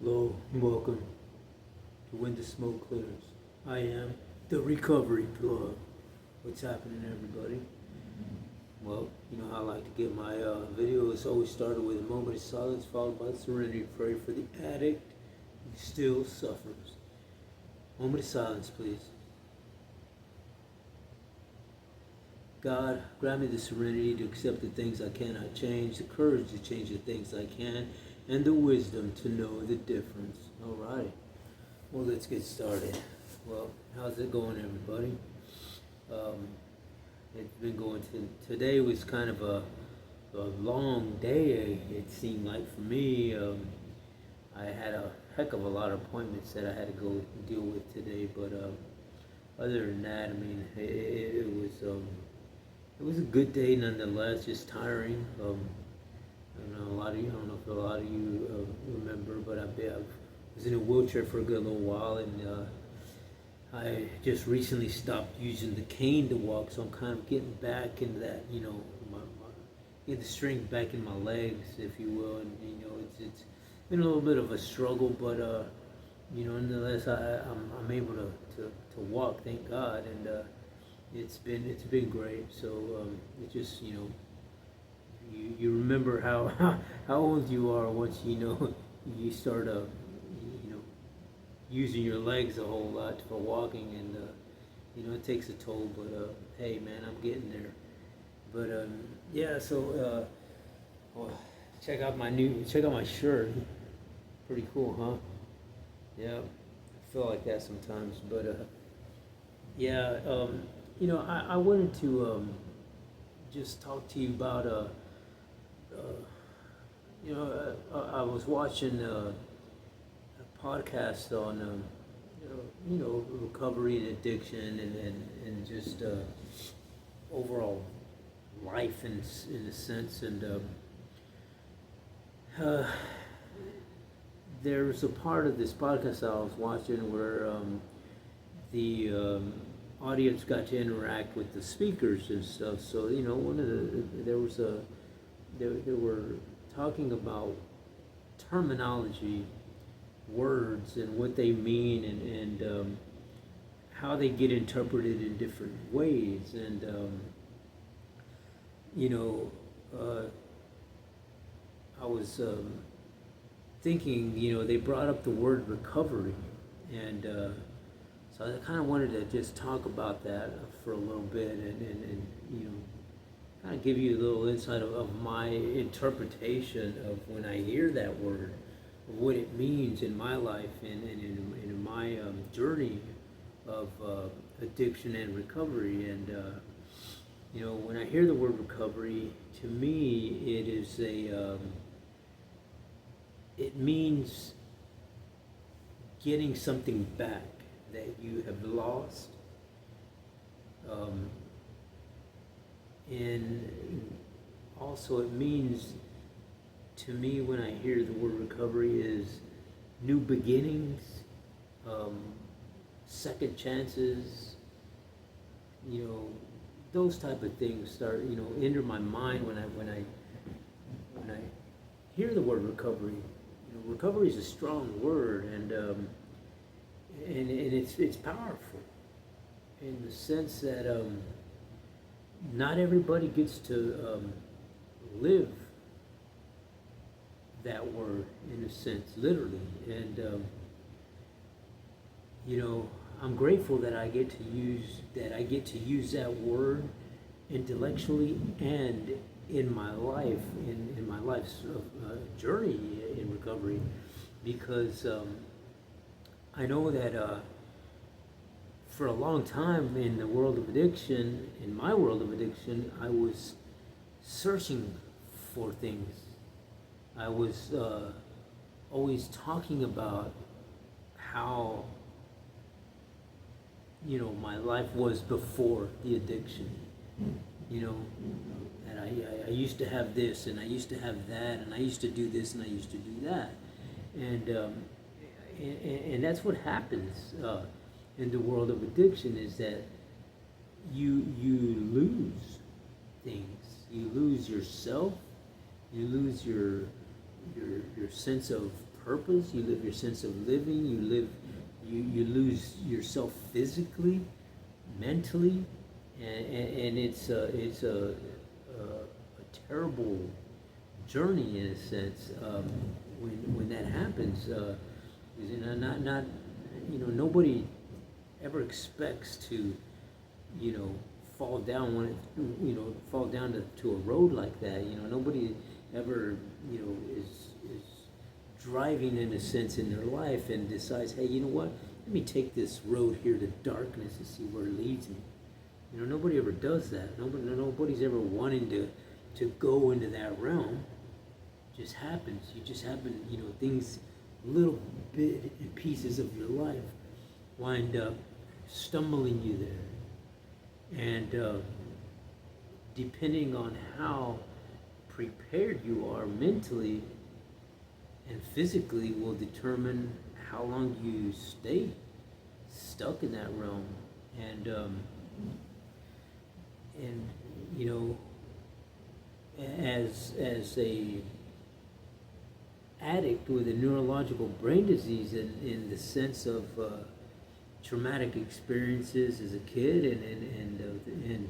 Hello, and welcome to When the Smoke Clears. I am the Recovery Plug. What's happening, everybody? Well, you know how I like to get my videos always started with a moment of silence followed by serenity prayer for the addict who still suffers. Moment of silence, please. God, grant me the serenity to accept the things I cannot change, the courage to change the things I can, and the wisdom to know the difference. All right. Well, let's get started. Well, how's it going, everybody? It's been going today was kind of a long day, it seemed like for me. I had a heck of a lot of appointments that I had to go deal with today, but other than that, I mean, it was a good day nonetheless, just tiring. I don't know, I don't know if a lot of you remember, but I was in a wheelchair for a good little while, and I just recently stopped using the cane to walk, so I'm kind of getting back into that, get the strength back in my legs, if you will, and it's been a little bit of a struggle, but nonetheless, I'm able to walk, thank God, and it's been great. So it just you remember how how old you are once you start using your legs a whole lot for walking, and it takes a toll, but hey man, I'm getting there. But yeah, so well, check out my shirt. Pretty cool, huh? Yeah, I feel like that sometimes, but yeah, I wanted to just talk to you about I was watching a podcast on recovery and addiction, and just overall life in a sense, and there was a part of this podcast I was watching where the audience got to interact with the speakers and stuff. So they were talking about terminology, words, and what they mean, and how they get interpreted in different ways, and I was thinking, they brought up the word recovery, and so I kind of wanted to just talk about that for a little bit, and kind of give you a little insight of my interpretation of when I hear that word, of what it means in my life, and in my journey of addiction and recovery. And when I hear the word recovery, to me it is it means getting something back that you have lost, and also it means, to me, when I hear the word recovery, is new beginnings, second chances, those type of things start enter my mind when I hear the word recovery. Recovery is a strong word, and it's powerful in the sense that not everybody gets to live that word, in a sense, literally, and I'm grateful that I get to use that word intellectually and in my life, in my life's journey in recovery, because I know that for a long time in the world of addiction, in my world of addiction, I was searching for things. I was always talking about how my life was before the addiction. And I used to have this, and I used to have that, and I used to do this, and I used to do that, and that's what happens in the world of addiction, is that you lose things, you lose yourself, you lose your sense of purpose, you live your sense of living, you lose yourself physically, mentally, and it's a terrible journey in a sense, when that happens. Not nobody ever expects to, fall down fall down to a road like that. Nobody ever, is driving in a sense in their life and decides, hey, you know what? Let me take this road here to darkness and see where it leads me. Nobody ever does that. Nobody's ever wanting to go into that realm. It just happens. You just happen, things, little bit and pieces of your life wind up stumbling you there. And depending on how prepared you are mentally and physically will determine how long you stay stuck in that realm. And as a addict with a neurological brain disease, in the sense of traumatic experiences as a kid, and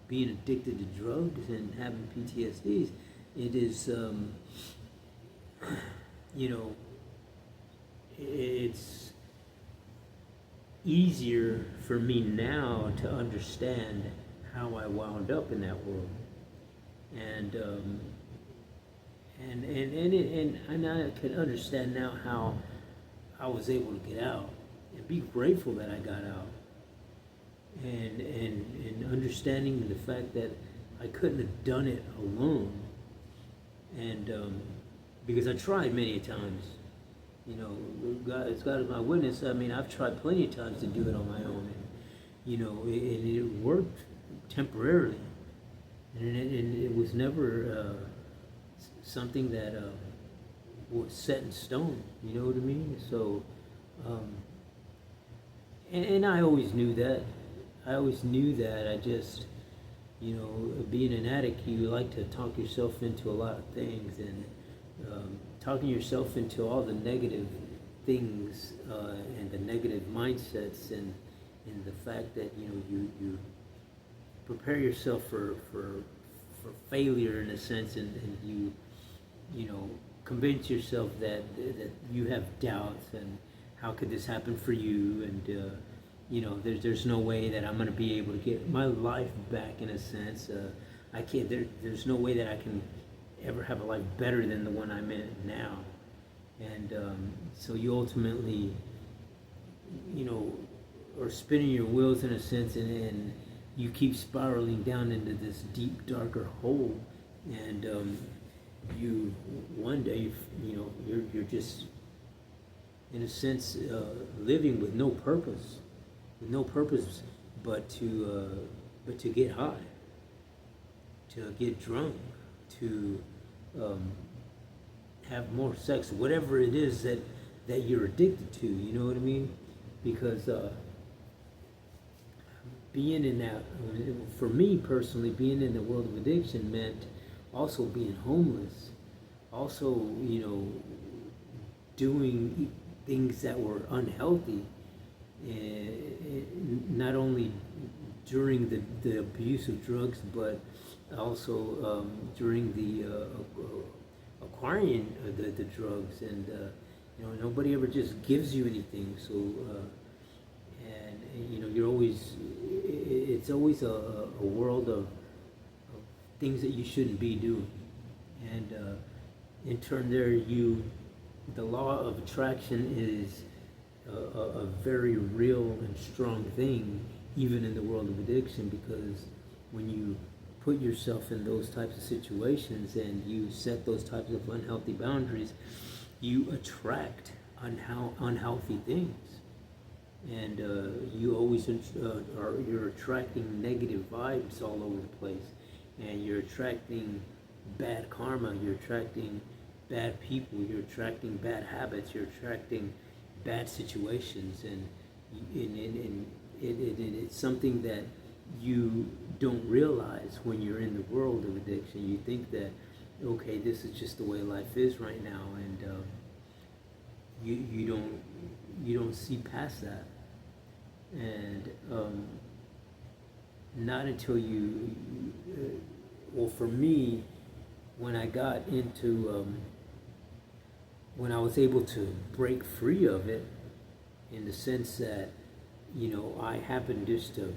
being addicted to drugs and having PTSDs, it is it's easier for me now to understand how I wound up in that world, and I can understand now how I was able to get out, and be grateful that I got out, and understanding the fact that I couldn't have done it alone, and because I tried many times. God is my witness. I mean, I've tried plenty of times to do it on my own, and it worked temporarily, and it was never something that was set in stone. You know what I mean? So, and I always knew that. I just, being an addict, you like to talk yourself into a lot of things, and talking yourself into all the negative things, and the negative mindsets, and the fact that you prepare yourself for failure in a sense, and you convince yourself that you have doubts, and how could this happen for you, and there's no way that I'm going to be able to get my life back in a sense. I can't. There's no way that I can ever have a life better than the one I'm in now, and so you ultimately, are spinning your wheels in a sense, and you keep spiraling down into this deep, darker hole, and you one day, you're just in a sense living with no purpose, but to get high, to get drunk, to have more sex, whatever it is that you're addicted to. You know what I mean? Because being in that, for me personally, being in the world of addiction meant also being homeless, also doing things that were unhealthy, not only during the abuse of drugs, but also during the acquiring the drugs, and nobody ever just gives you anything. So and you're always, it's always a world of things that you shouldn't be doing, and in turn the law of attraction is a very real and strong thing, even in the world of addiction, because when you put yourself in those types of situations and you set those types of unhealthy boundaries, you attract unhealthy things, and you always you're attracting negative vibes all over the place, and you're attracting bad karma, you're attracting bad people, you're attracting bad habits, you're attracting bad situations, and it's something that you don't realize when you're in the world of addiction. You think that, okay, this is just the way life is right now, and you don't see past that, and not until well, for me, when I got into when I was able to break free of it, in the sense that, I happened just to,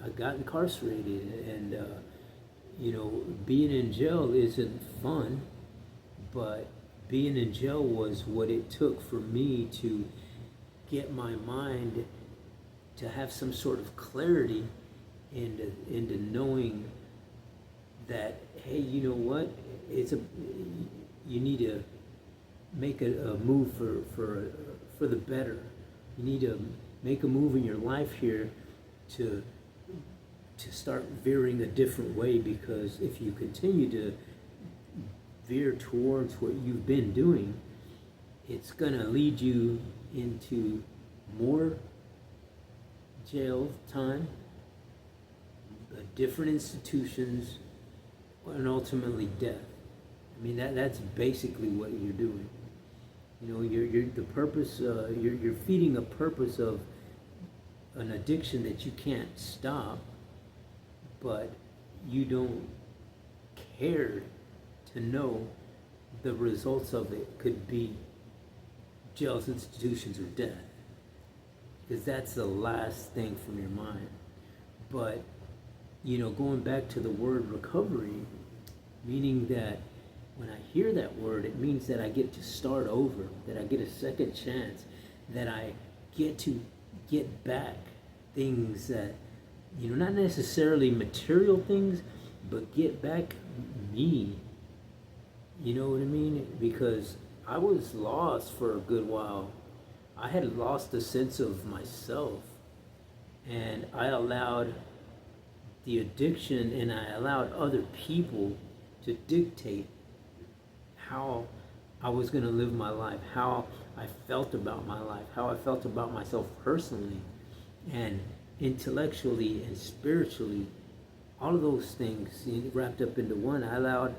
I got incarcerated, and being in jail isn't fun, but being in jail was what it took for me to get my mind to have some sort of clarity into knowing that, hey, you know what, you need to make a move for the better. You need to make a move in your life here to start veering a different way, because if you continue to veer towards what you've been doing, it's going to lead you into more jail time, different institutions, and ultimately death. I mean, that's basically what you're doing. You're the purpose. You're feeding a purpose of an addiction that you can't stop, but you don't care to know the results of it could be jails, institutions, or death, because that's the last thing from your mind. But going back to the word recovery, meaning that when I hear that word, it means that I get to start over, that I get a second chance, that I get to get back things that, not necessarily material things, but get back me. You know what I mean? Because I was lost for a good while. I had lost a sense of myself, and I allowed the addiction, and I allowed other people to dictate how I was going to live my life, how I felt about my life, how I felt about myself personally and intellectually and spiritually. All of those things wrapped up into one. I allowed,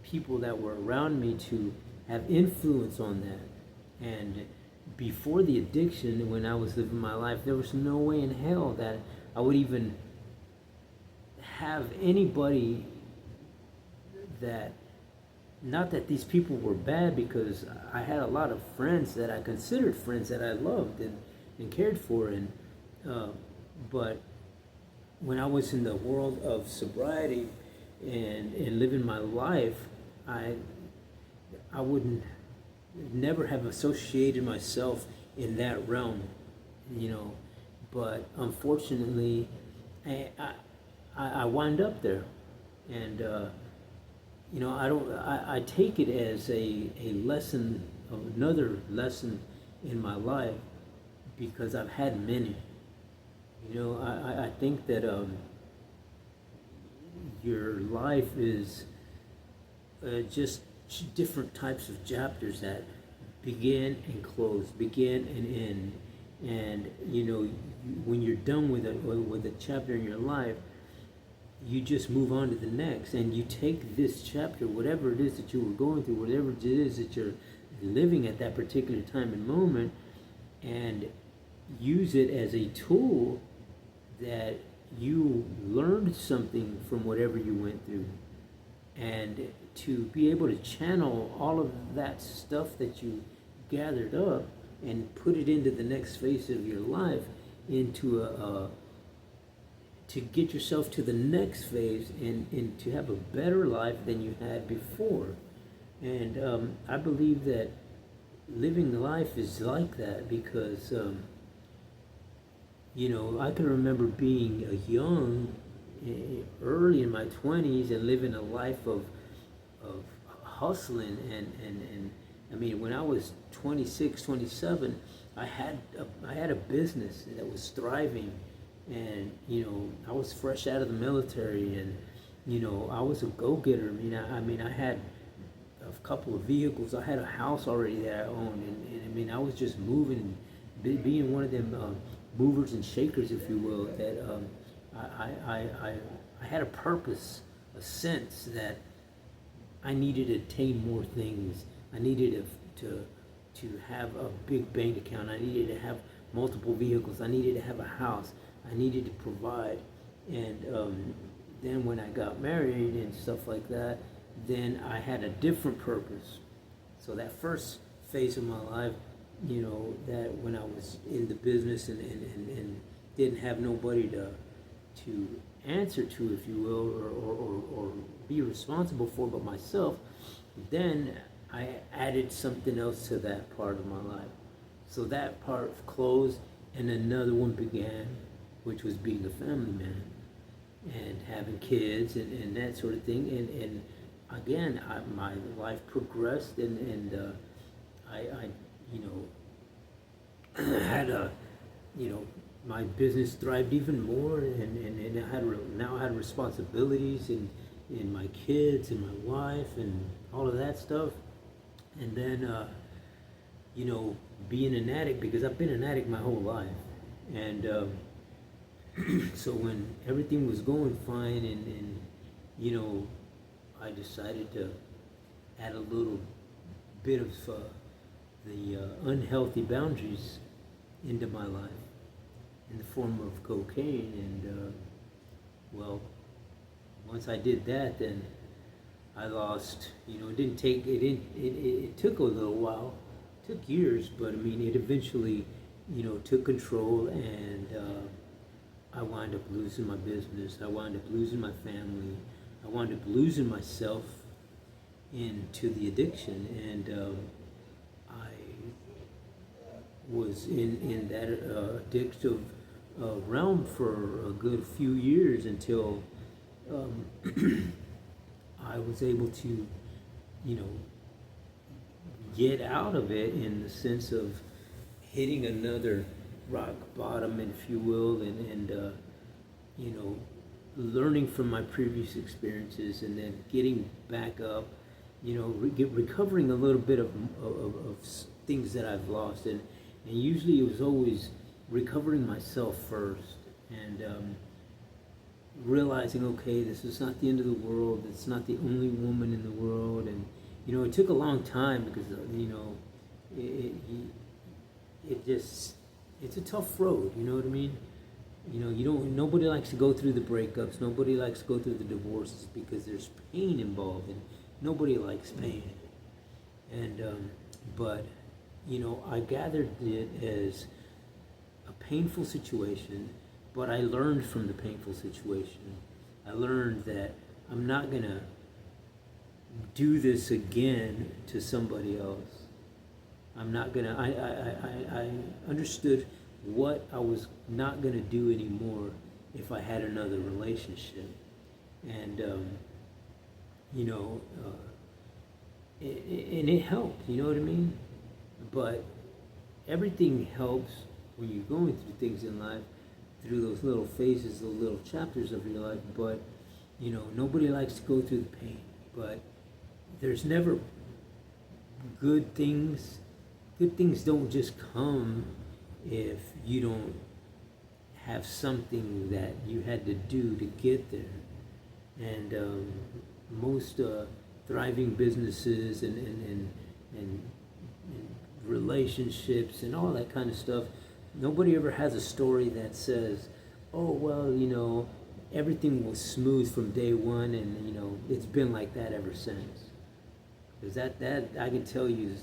people that were around me to have influence on that. And before the addiction, when I was living my life, there was no way in hell that I would even have anybody that, not that these people were bad, because I had a lot of friends that I considered friends that I loved and cared for, and but when I was in the world of sobriety and living my life, I wouldn't never have associated myself in that realm, but unfortunately I wind up there, and I take it as a lesson, another lesson in my life, because I've had many. I think that your life is just different types of chapters that begin and close, begin and end. And when you're done with a chapter in your life, you just move on to the next, and you take this chapter, whatever it is that you were going through, whatever it is that you're living at that particular time and moment, and use it as a tool that you learned something from whatever you went through, and to be able to channel all of that stuff that you gathered up and put it into the next phase of your life, into to get yourself to the next phase, and to have a better life than you had before. And I believe that living life is like that, because I can remember being young, early in my 20s, and living a life of hustling, and I mean, when I was 26, 27, I had a business that was thriving, and I was fresh out of the military, and I was a go-getter. I had a couple of vehicles. I had a house already that I owned, and I was just moving, being one of them movers and shakers, if you will. That I had a purpose, a sense that I needed to attain more things. I needed to have a big bank account. I needed to have multiple vehicles. I needed to have a house. I needed to provide. And then when I got married and stuff like that, then I had a different purpose. So that first phase of my life, that when I was in the business and didn't have nobody to answer to, if you will, or be responsible for but myself, then I added something else to that part of my life. So that part closed and another one began, which was being a family man and having kids and that sort of thing. And again, my life progressed and I had my business thrived even more, and now I had responsibilities in my kids and my wife and all of that stuff. And then being an addict, because I've been an addict my whole life, and so when everything was going fine and I decided to add a little bit of the unhealthy boundaries into my life in the form of cocaine. And well, once I did that, then I lost. It took a little while, it took years, but I mean, it eventually took control, and I wound up losing my business. I wound up losing my family. I wound up losing myself into the addiction, and I was in that addictive realm for a good few years until I was able to, get out of it, in the sense of hitting another rock bottom, if you will, and learning from my previous experiences, and then getting back up, recovering a little bit of things that I've lost, and usually it was always recovering myself first, and realizing, okay, this is not the end of the world. It's not the only woman in the world, and it took a long time because it's a tough road. You know what I mean? Nobody likes to go through the breakups. Nobody likes to go through the divorces because there's pain involved, and nobody likes pain. And but I gathered it as a painful situation, but I learned from the painful situation. I learned that I'm not gonna do this again to somebody else. I'm not gonna. I understood what I was not gonna do anymore if I had another relationship, and and it helped. You know what I mean? But everything helps when you're going through things in life, through those little phases, those little chapters of your life. But nobody likes to go through the pain. But there's never good things. Good things don't just come if you don't have something that you had to do to get there. And most thriving businesses and relationships and all that kind of stuff, nobody ever has a story that says, oh, well, everything was smooth from day one, and it's been like that ever since. Because that I can tell you,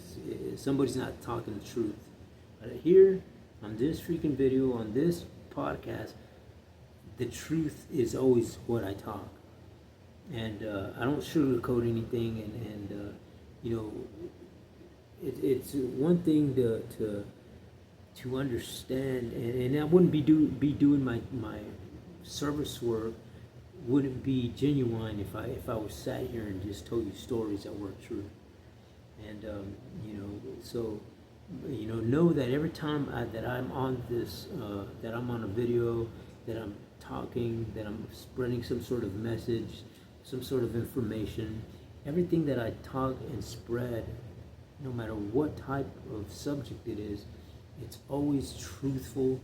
somebody's not talking the truth. Here, on this freaking video, on this podcast, the truth is always what I talk. And I don't sugarcoat anything, and it's one thing to understand, and I wouldn't be doing my service work, wouldn't be genuine if I was sat here and just told you stories that weren't true. And so know that every time that I'm on this, that I'm on a video, that I'm talking, that I'm spreading some sort of message, some sort of information, everything that I talk and spread, no matter what type of subject it is, it's always truthful,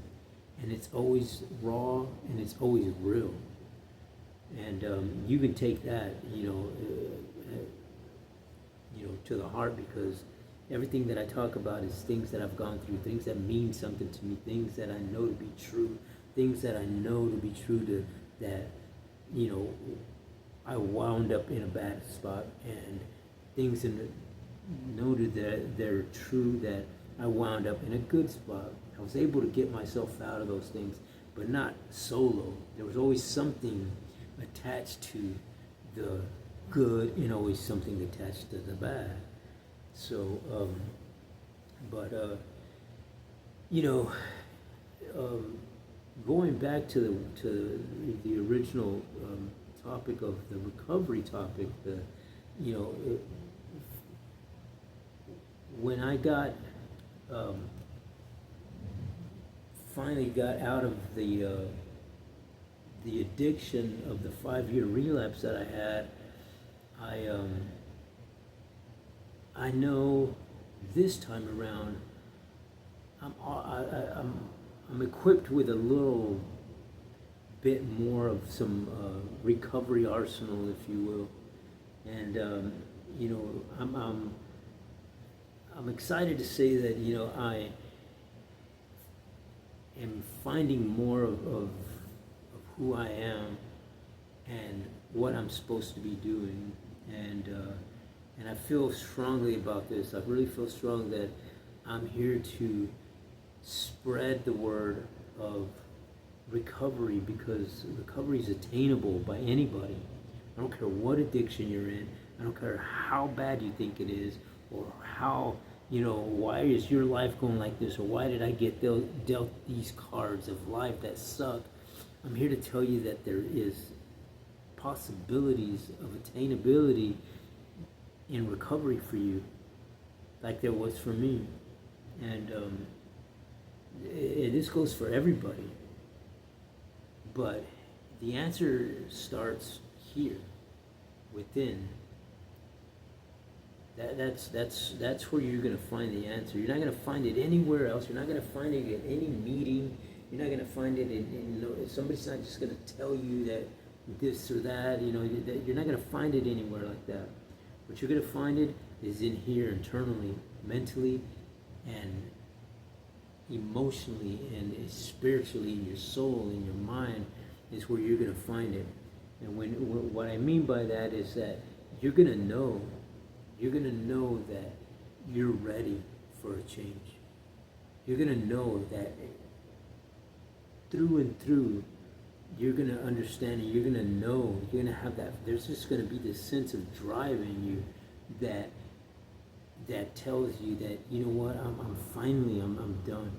and it's always raw, and it's always real. And you can take that, to the heart, because Everything that I talk about is things that I've gone through, things that mean something to me, things that I know to be true, things that I know to be true to that, you know, I wound up in a bad spot, and things in the, noted that they're true that I wound up in a good spot. I was able to get myself out of those things, but not solo. There was always something attached to the good and always something attached to the bad. So, you know, going back to the original topic of the recovery topic, you know, when I got finally got out of the addiction of the 5-year relapse that I had, I know this time around I'm equipped with a little bit more of some recovery arsenal, if you will, and you know, I'm excited to say that, you know, I am finding more of who I am and what I'm supposed to be doing, and I feel strongly about this. I really feel strong that I'm here to spread the word of recovery, because recovery is attainable by anybody. I don't care what addiction you're in. I don't care how bad you think it is, or how, you know, why is your life going like this, or why did I get dealt these cards of life that suck. I'm here to tell you that there is possibilities of attainability in recovery for you, like there was for me. And this goes for everybody. But the answer starts here, within. That's where you're going to find the answer. You're not going to find it anywhere else. You're not going to find it in any meeting. You're not going to find it in somebody's not just going to tell you that this or that. You know, you're not going to find it anywhere like that. What you're going to find it is in here, internally, mentally, and emotionally, and spiritually, in your soul, in your mind, is where you're going to find it. And what I mean by that is that you're going to know that you're ready for a change. You're going to know that through and through, you're going to understand, and you're going to know, you're going to have that, there's just going to be this sense of drive in you that tells you that, you know what, I'm finally done.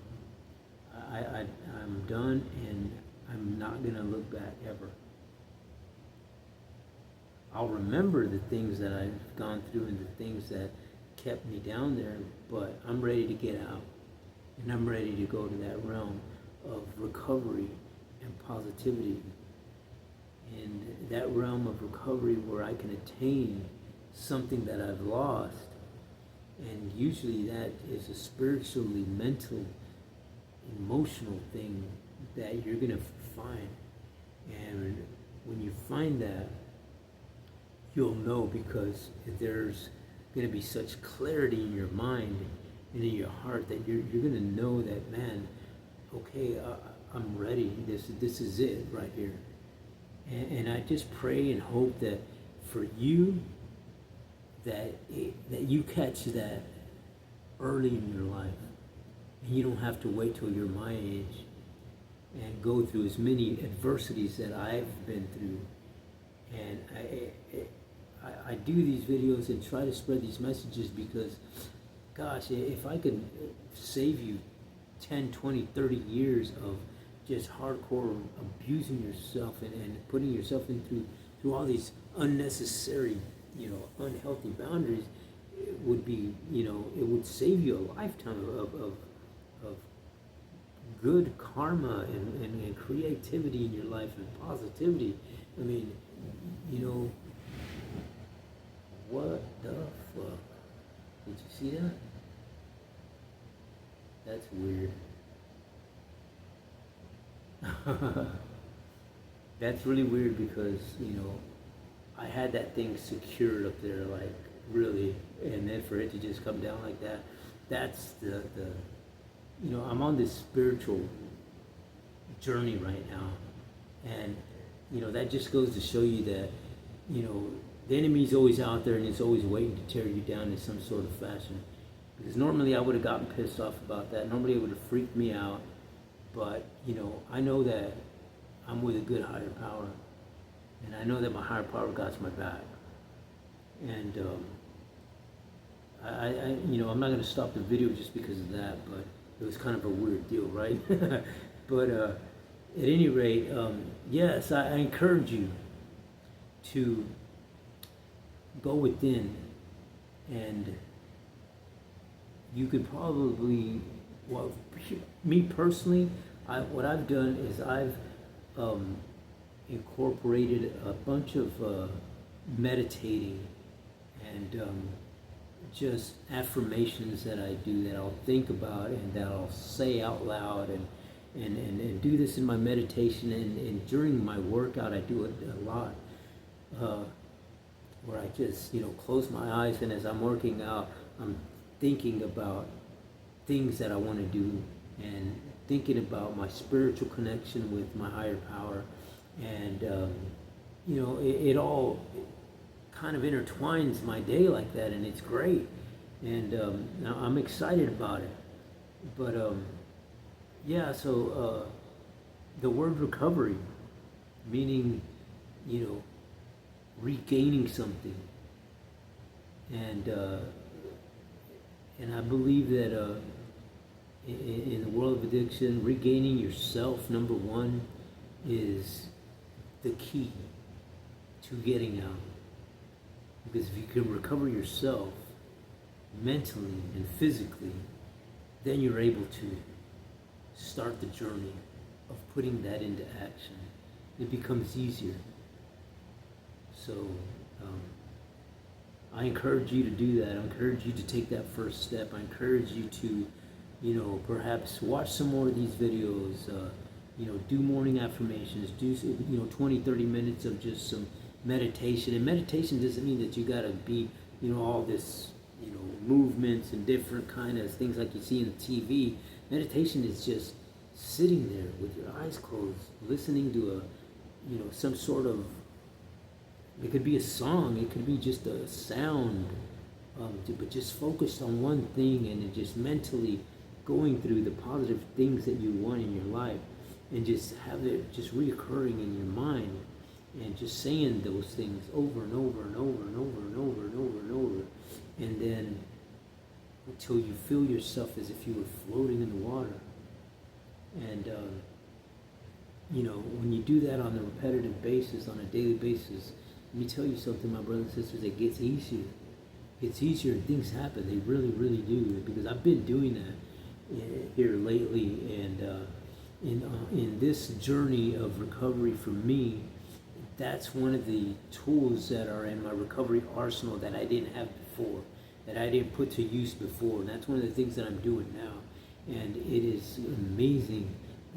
I'm done, and I'm not going to look back ever. I'll remember the things that I've gone through and the things that kept me down there, but I'm ready to get out, and I'm ready to go to that realm of recovery and positivity, and that realm of recovery where I can attain something that I've lost. And usually that is a spiritually, mental, emotional thing that you're going to find. And when you find that, you'll know, because there's going to be such clarity in your mind and in your heart that you're going to know that, man, okay, I'm ready. This is it right here. And I just pray and hope that for you, that you catch that early in your life, and you don't have to wait till you're my age and go through as many adversities that I've been through. And I do these videos and try to spread these messages because, gosh, if I could save you 10, 20, 30 years of just hardcore abusing yourself and putting yourself through all these unnecessary, you know, unhealthy boundaries, it would be, you know, it would save you a lifetime of good karma and creativity in your life and positivity. I mean, you know, what the fuck? Did you see that? That's weird. That's really weird because, you know, I had that thing secured up there like really, and then for it to just come down like that, that's the I'm on this spiritual journey right now, and that just goes to show you that the enemy's always out there and it's always waiting to tear you down in some sort of fashion. Because normally I would have gotten pissed off about that. Normally it would have freaked me out. But, I know that I'm with a good higher power. And I know that my higher power got my back. And I'm not going to stop the video just because of that. But it was kind of a weird deal, right? But at any rate, yes, I encourage you to go within, and you could probably, well, me personally, what I've done is I've incorporated a bunch of meditating and just affirmations that I do, that I'll think about and that I'll say out loud, and do this in my meditation, and during my workout I do it a lot, where I just close my eyes, and as I'm working out I'm thinking about things that I want to do, and thinking about my spiritual connection with my higher power, and it all kind of intertwines my day like that, and it's great, and now I'm excited about it. But so the word recovery, meaning regaining something, and I believe that in the world of addiction, regaining yourself, number one, is the key to getting out. Because if you can recover yourself mentally and physically, then you're able to start the journey of putting that into action. It becomes easier. So I encourage you to do that. I encourage you to take that first step. I encourage you to, perhaps watch some more of these videos, do morning affirmations, do 20, 30 minutes of just some meditation. And meditation doesn't mean that you got to be, all this, movements and different kind of things like you see in the TV. Meditation is just sitting there with your eyes closed, listening to some sort of, it could be a song, it could be just a sound, but just focused on one thing, and then just mentally going through the positive things that you want in your life, and just have it just reoccurring in your mind, and just saying those things over and over and over and over and over and over and over, and then until you feel yourself as if you were floating in the water. And when you do that on a repetitive basis, on a daily basis, let me tell you something, my brothers and sisters, it gets easier. It gets easier, and things happen. They really, really do. Because I've been doing that here lately, and in this journey of recovery for me, that's one of the tools that are in my recovery arsenal that I didn't have before, that I didn't put to use before. And that's one of the things that I'm doing now. And it is amazing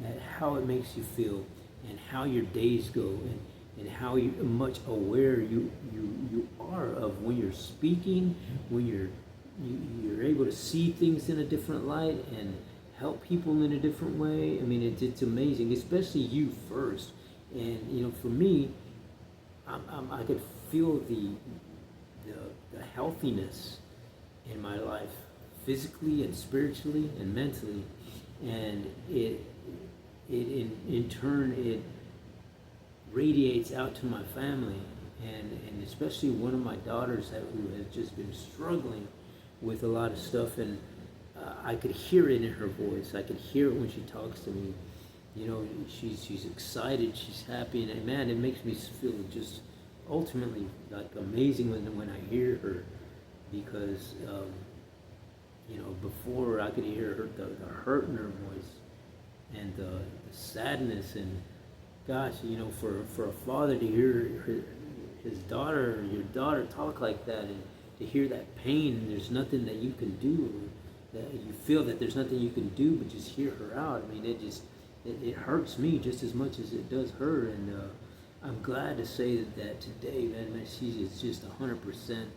at how it makes you feel, and how your days go, and how much aware you are of when you're speaking, when you're able to see things in a different light and help people in a different way. I mean, it's amazing, especially you first. And for me, I could feel the healthiness in my life, physically and spiritually and mentally, and it in turn it radiates out to my family, and especially one of my daughters who has just been struggling with a lot of stuff, and I could hear it in her voice. I could hear it when she talks to me. She's excited, she's happy, and man, it makes me feel just ultimately like amazing when I hear her, because before I could hear the hurt in her voice, and the sadness, and gosh, for a father to hear his daughter, your daughter, talk like that, and to hear that pain, and there's nothing that you can do, that you feel that there's nothing you can do but just hear her out. I mean, it hurts me just as much as it does her, and I'm glad to say that today, man, she is just 100%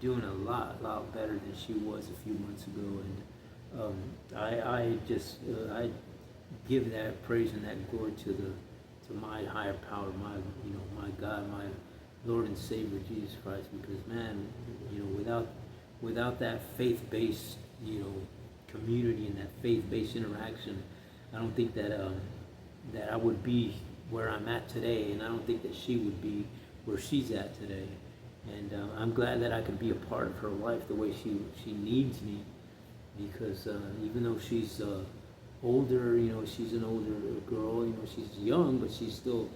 doing a lot better than she was a few months ago, and I give that praise and that glory to my higher power, my God, my Lord and Savior Jesus Christ, because man, without that faith-based, community and that faith-based interaction, I don't think that that I would be where I'm at today, and I don't think that she would be where she's at today. And I'm glad that I can be a part of her life the way she needs me, because even though she's older, she's an older girl, she's young, but she's still,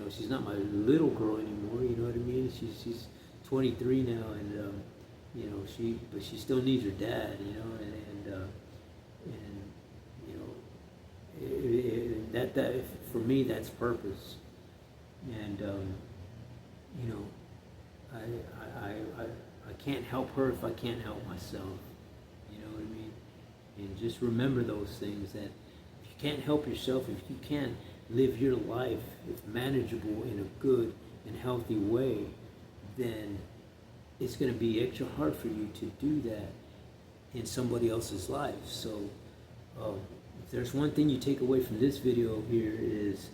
she's not my little girl anymore, you know what I mean? She's 23 now, and but she still needs her dad, that for me, that's purpose. And I can't help her if I can't help myself. You know what I mean? And just remember those things, that if you can't help yourself, if you can't live your life, if manageable in a good and healthy way, then it's going to be extra hard for you to do that in somebody else's life. So if there's one thing you take away from this video here, is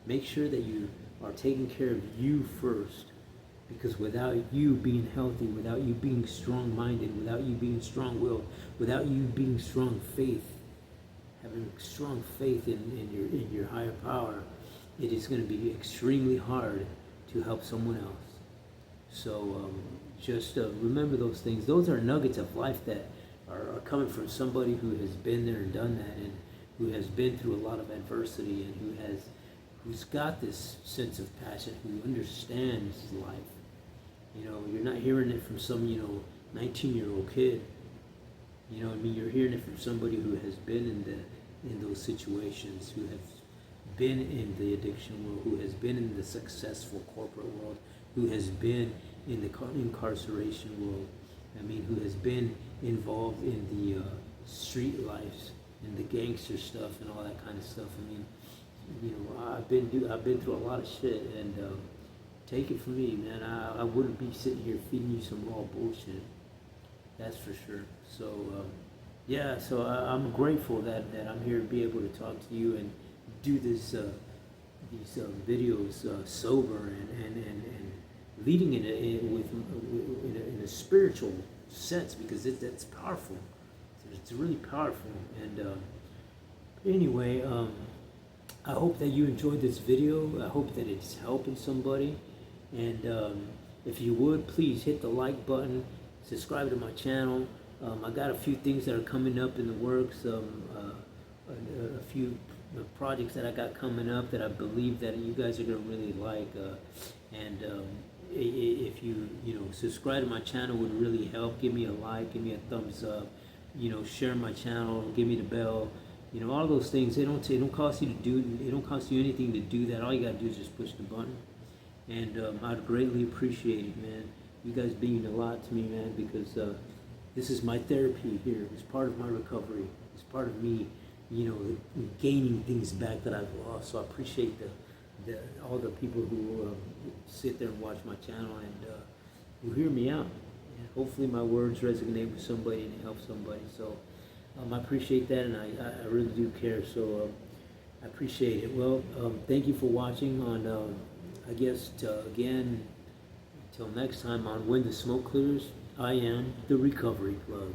make sure that you are taking care of you first. Because without you being healthy, without you being strong-minded, without you being strong-willed, without you being strong faith, having strong faith in your higher power, it is going to be extremely hard to help someone else. So just remember those things. Those are nuggets of life that are coming from somebody who has been there and done that, and who has been through a lot of adversity, and who's got this sense of passion, who understands life. You're not hearing it from some, 19-year-old kid. You know what I mean? You're hearing it from somebody who has been in those situations, who has been in the addiction world, who has been in the successful corporate world, who has been in the incarceration world. Who has been involved in the street lives and the gangster stuff and all that kind of stuff. I've been through a lot of shit, and take it from me, man. I wouldn't be sitting here feeding you some raw bullshit. That's for sure. So so I'm grateful that I'm here to be able to talk to you and do this these videos sober and leading in a spiritual sense, because that's powerful. It's really powerful. And anyway, I hope that you enjoyed this video. I hope that it's helping somebody. And if you would, please hit the like button, subscribe to my channel. I got a few things that are coming up in the works, a few projects that I got coming up that I believe that you guys are going to really like. If you subscribe to my channel, would really help. Give me a like, give me a thumbs up, share my channel, give me the bell. All those things, it don't cost you to do. It don't cost you anything to do that. All you gotta do is just push the button, and I'd greatly appreciate it, man. You guys mean a lot to me, man, because this is my therapy here. It's part of my recovery. It's part of me, gaining things back that I've lost. So I appreciate all the people who sit there and watch my channel and who hear me out. And hopefully my words resonate with somebody and help somebody. So. I appreciate that, and I really do care, so I appreciate it. Well, thank you for watching on, I guess, again, until next time on When the Smoke Clears, I am the Recovery Plug.